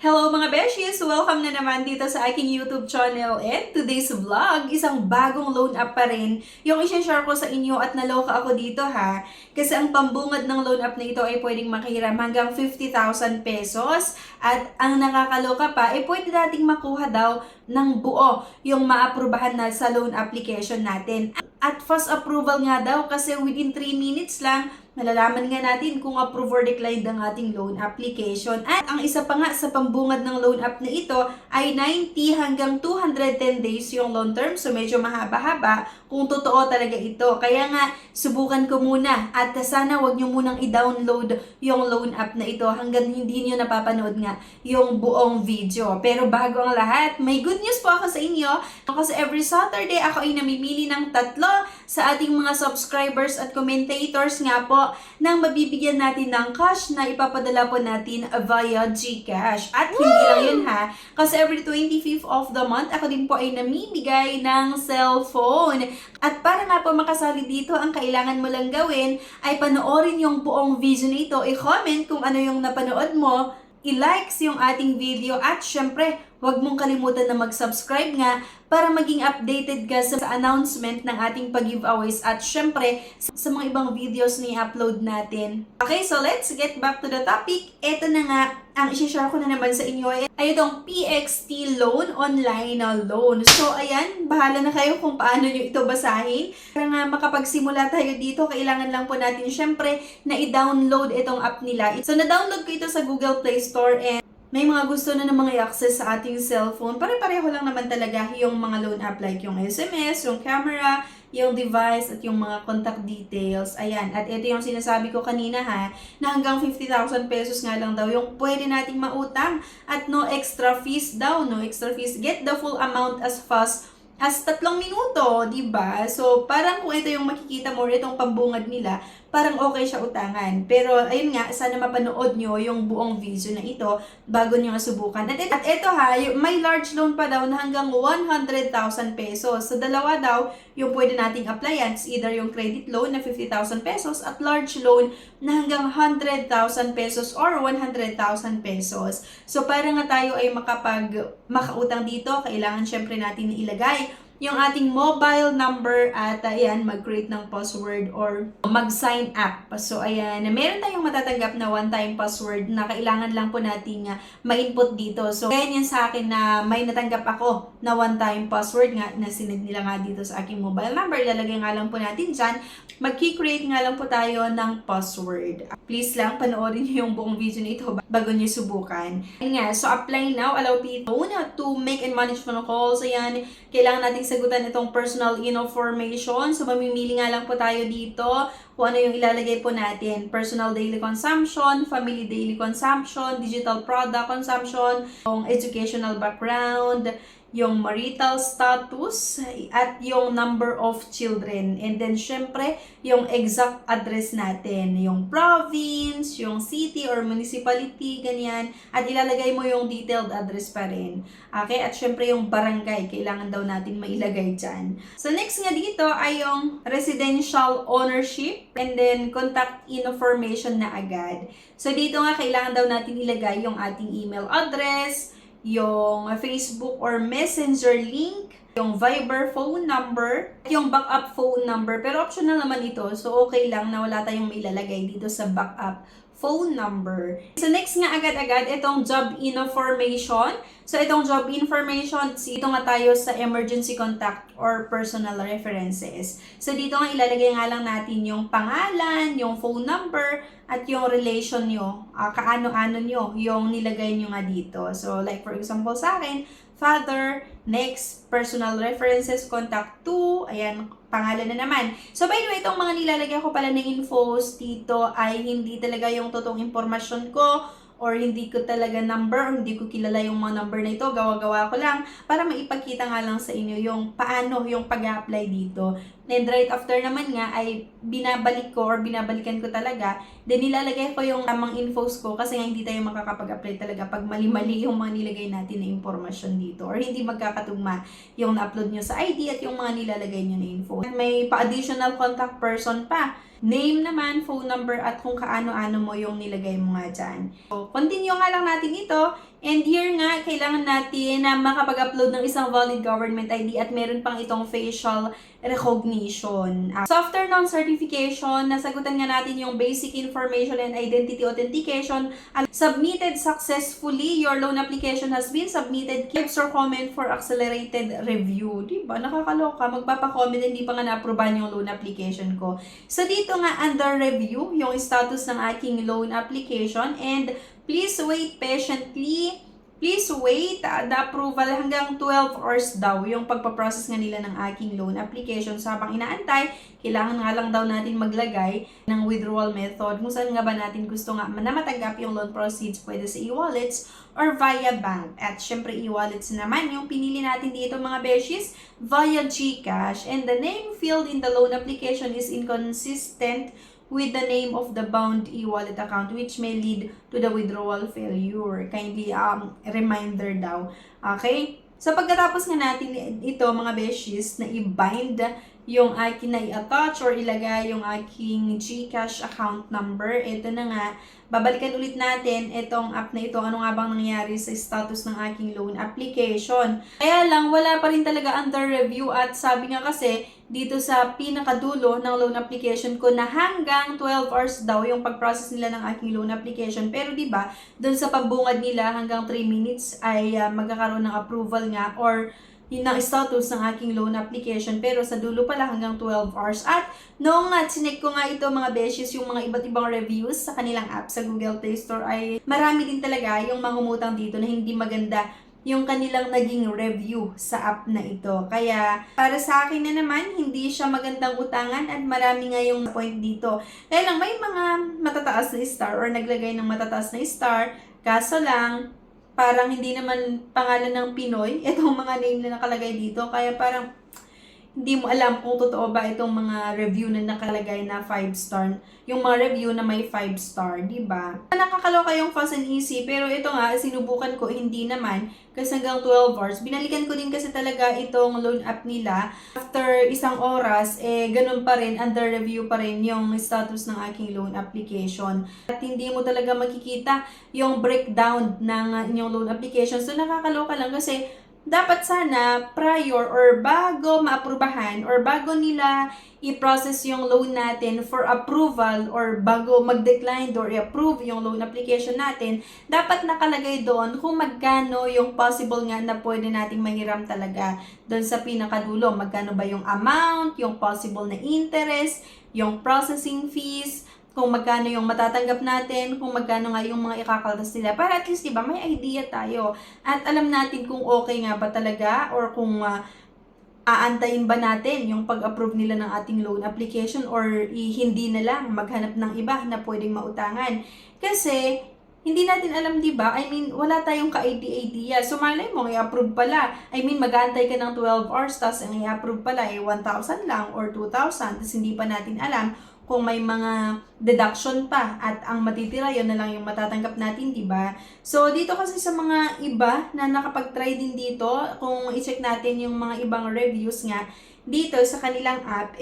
Hello mga beshies! Welcome na naman dito sa aking YouTube channel and today's vlog, isang bagong loan app pa rin yung i-share ko sa inyo at naloka ako dito ha. Kasi ang pambungad ng loan app na ito ay pwedeng makahiram hanggang 50,000 pesos at ang nakakaloka pa ay pwede nating makuha daw ng buo yung maaprubahan na sa loan application natin. At fast approval nga daw kasi within 3 minutes lang malalaman nga natin kung approve or declined ang ating loan application. At ang isa pa nga sa pambungad ng loan app na ito ay 90 hanggang 210 days yung loan term. So medyo mahaba-haba kung totoo talaga ito. Kaya nga subukan ko muna at sana wag nyo munang i-download yung loan app na ito hanggang hindi nyo napapanood nga yung buong video. Pero bago ang lahat, may good news po ako sa inyo. Kasi every Saturday ako ay namimili ng 3 sa ating mga subscribers at commentators nga po nang mabibigyan natin ng cash na ipapadala po natin via GCash. At hindi lang yun ha, kasi every 25th of the month, ako din po ay namimigay ng cellphone. At para nga po makasali dito, ang kailangan mo lang gawin ay panoorin yung buong video na ito, i-comment kung ano yung napanood mo, i-likes yung ating video at syempre, huwag mong kalimutan na mag-subscribe nga para maging updated ka sa announcement ng ating pag-giveaways at syempre sa mga ibang videos na i-upload natin. Okay, so let's get back to the topic. Ito na nga, ang i-share ko na naman sa inyo ay itong PXT Loan Online na loan. So ayan, bahala na kayo kung paano nyo ito basahin. Para nga makapagsimula tayo dito, kailangan lang po natin syempre na i-download itong app nila. So na-download ko ito sa Google Play Store and may mga gusto na ng mga i-access sa ating cellphone. Pare-pareho lang naman talaga yung mga loan app like yung SMS, yung camera, yung device, at yung mga contact details. Ayan. At ito yung sinasabi ko kanina ha, na hanggang 50,000 pesos nga lang daw yung pwede nating mautang. At no extra fees daw, no extra fees. Get the full amount as fast as 3 minuto, diba? So, parang kung ito yung makikita mo, itong pambungad nila, parang okay siya utangan. Pero, ayun nga, sana mapanood nyo yung buong video na ito bago nyo subukan. At ito ha, may large loan pa daw na hanggang 100,000 pesos. So, dalawa daw yung pwede nating applyan. Either yung credit loan na 50,000 pesos at large loan na hanggang 100,000 pesos or 100,000 pesos. So, para nga tayo ay makautang dito, kailangan syempre natin ilagay yung ating mobile number at ayan, mag-create ng password or mag-sign up. So ayan, meron tayong matatanggap na one-time password na kailangan lang po nating ma-input dito. So ayan yan sa akin na may natanggap ako na one-time password nga na sinend nila nga dito sa aking mobile number. Ilalagay nga lang po natin dyan. Mag-create nga lang po tayo ng password. Please lang panoorin niyo yung buong video na ito bago niyo subukan. Ayan nga, so apply now, allow people to make and manage phone calls. Ayan, kailangan natin sagutan itong personal information. So, mamimili nga lang po tayo dito kung ano yung ilalagay po natin. Personal daily consumption, family daily consumption, digital product consumption, yung educational background, yung marital status, at yung number of children. And then, syempre, yung exact address natin. Yung province, yung city or municipality, ganyan. At ilalagay mo yung detailed address pa rin. Okay? At syempre, yung barangay, kailangan daw natin mailagay dyan. So, next nga dito ay yung residential ownership and then contact information na agad. So, dito nga, kailangan daw natin ilagay yung ating email address, yung Facebook or Messenger link, yung Viber phone number, yung backup phone number. Pero optional naman ito, so okay lang na wala tayong mailalagay dito sa backup phone number. So next nga agad-agad, itong job information. So itong job information, dito nga tayo sa emergency contact or personal references. So dito nga ilalagay nga lang natin yung pangalan, yung phone number, at yung relation nyo, kaano-ano nyo, yung nilagay nyo nga dito. So like for example sa akin, father, next, personal references, contact to, ayan, pangalan na naman. So, by the way, itong mga nilalagay ko pala ng infos dito ay hindi talaga yung totoong informasyon ko or hindi ko talaga number or hindi ko kilala yung mga number na ito. Gawa-gawa ko lang para maipakita nga lang sa inyo yung paano yung pag-apply dito. And right after naman nga ay binabalik ko or binabalikan ko talaga. Then nilalagay ko yung tamang infos ko kasi nga hindi tayo makakapag-apply talaga pag mali-mali yung mga nilagay natin na informasyon dito or hindi magkakatugma yung na-upload nyo sa ID at yung mga nilalagay nyo na info. May pa-additional contact person pa. Name naman, phone number at kung kaano-ano mo yung nilagay mo nga dyan. So, continue nga lang natin ito And here nga, kailangan natin na makapag-upload ng isang valid government ID at meron pang itong facial recognition. So after non-certification, nasagutan nga natin yung basic information and identity authentication. Submitted successfully, your loan application has been submitted. Tips or comment for accelerated review. Diba? Nakakaloka. Magpapa-comment, hindi pa nga na-approvean yung loan application ko. So dito nga, under review, yung status ng aking loan application. And please wait patiently. Please wait the approval hanggang 12 hours daw yung pagpaprocess nga nila ng aking loan application. So habang inaantay, kailangan nga lang daw natin maglagay ng withdrawal method kung saan nga ba natin gusto nga na matanggap yung loan proceeds, pwede sa e-wallets or via bank. At syempre e-wallets naman yung pinili natin dito mga beshies, via GCash. And the name field in the loan application is inconsistent with the name of the bound e-wallet account, which may lead to the withdrawal failure. Kindly reminder daw. Okay? So pagkatapos nga natin ito mga beshies na i-bind yung aking na i-attach or ilagay yung aking GCash account number, ito na nga, babalikan ulit natin itong app na ito, ano nga bang nangyari sa status ng aking loan application. Kaya lang, wala pa rin talaga under review at sabi nga kasi, dito sa pinakadulo ng loan application ko na hanggang 12 hours daw yung pag-process nila ng aking loan application. Pero di ba doon sa pagbungad nila hanggang 3 minutes ay magkakaroon ng approval nga or yun ang status ng aking loan application. Pero sa dulo pala hanggang 12 hours. At noong sinek ko nga ito mga beshes, yung mga iba't ibang reviews sa kanilang app sa Google Play Store ay marami din talaga yung mangungutang dito na hindi maganda yung kanilang naging review sa app na ito. Kaya, para sa akin na naman, hindi siya magandang utangan at marami nga yung point dito. Kaya lang, may mga matataas na star or naglagay ng matataas na star, kaso lang, parang hindi naman pangalan ng Pinoy, itong mga name na nakalagay dito. Kaya parang, hindi mo alam kung totoo ba itong mga review na nakalagay na 5 star. Yung mga review na may 5 star, di ba? Nakakaloka yung fast and easy, pero ito nga, sinubukan ko, hindi naman. Kasi hanggang 12 hours. Binalikan ko din kasi talaga itong loan app nila. After isang oras, ganun pa rin, under review pa rin yung status ng aking loan application. At hindi mo talaga makikita yung breakdown ng inyong loan application. So nakakaloka lang kasi dapat sana prior or bago maaprubahan or bago nila i-process yung loan natin for approval or bago mag-decline or i-approve yung loan application natin, dapat nakalagay doon kung magkano yung possible nga na pwede nating mahiram talaga doon sa pinakadulo. Magkano ba yung amount, yung possible na interest, yung processing fees, kung magkano yung matatanggap natin, kung magkano nga yung mga ikakaltas nila. Para at least, diba, may idea tayo. At alam natin kung okay nga ba talaga or kung aantayin ba natin yung pag-approve nila ng ating loan application or hindi na lang maghanap ng iba na pwedeng mautangan. Kasi, hindi natin alam, diba? I mean, wala tayong ka-idea. So, malay mo, i-approve pala. I mean, mag-aantay ka ng 12 hours, tapos ang i-approve pala 1,000 lang or 2,000, tapos hindi pa natin alam kung may mga deduction pa at ang matitira yun na lang yung matatanggap natin, di ba? So, dito kasi sa mga iba na nakapag-try din dito, kung i-check natin yung mga ibang reviews nga, dito sa kanilang app,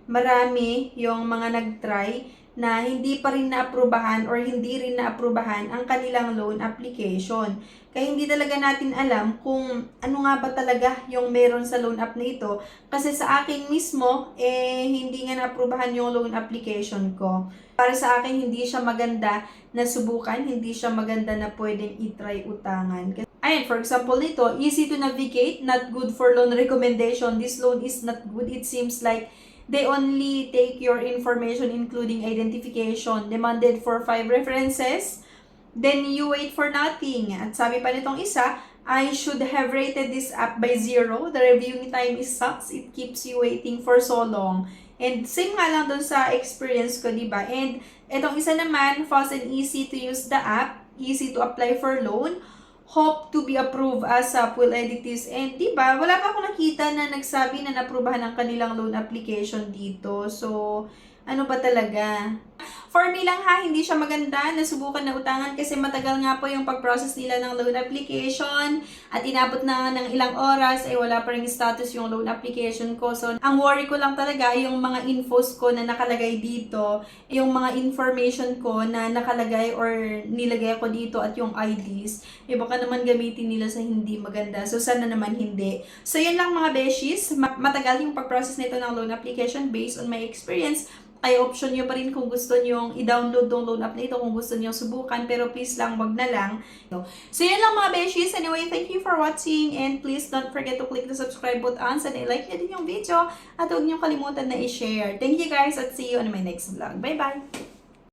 marami yung mga nag-try na hindi pa rin naaprubahan or hindi rin naaprubahan ang kanilang loan application. Kaya hindi talaga natin alam kung ano nga ba talaga yung meron sa loan app na ito. Kasi sa akin mismo, hindi nga naaprubahan yung loan application ko. Para sa akin, hindi siya maganda na subukan, hindi siya maganda na pwedeng itry utangan. Ayan, for example nito, easy to navigate, not good for loan recommendation. This loan is not good. It seems like they only take your information including identification demanded for 5 references. Then you wait for nothing. At sabi pa nitong isa, I should have rated this app by 0. The reviewing time is sucks. It keeps you waiting for so long. And same nga lang dun sa experience ko, diba? And itong isa naman, fast and easy to use the app, easy to apply for loan, hope to be approved ASAP will edit this. And diba, wala pa akong nakita na nagsabi na naprubahan ang kanilang loan application dito. So, ano ba talaga? For me lang ha, hindi siya maganda. Nasubukan na utangan kasi matagal nga po yung pag-process nila ng loan application at inabot na ng ilang oras ay wala pa rin status yung loan application ko. So, ang worry ko lang talaga yung mga infos ko na nakalagay dito, yung mga information ko na nakalagay or nilagay ko dito at yung IDs, baka naman gamitin nila sa hindi maganda. So, sana naman hindi. So, yun lang mga beshies. Matagal yung pag-process nito ng loan application based on my experience. Ay option nyo pa rin kung gusto nyo i-download tong loan app na ito, kung gusto nyo subukan, pero please lang, wag na lang. So yun lang mga beshies. Anyway, thank you for watching and please don't forget to click the subscribe button and i-like nyo din yung video at huwag nyo kalimutan na i-share. Thank you guys at see you on my next vlog. Bye bye!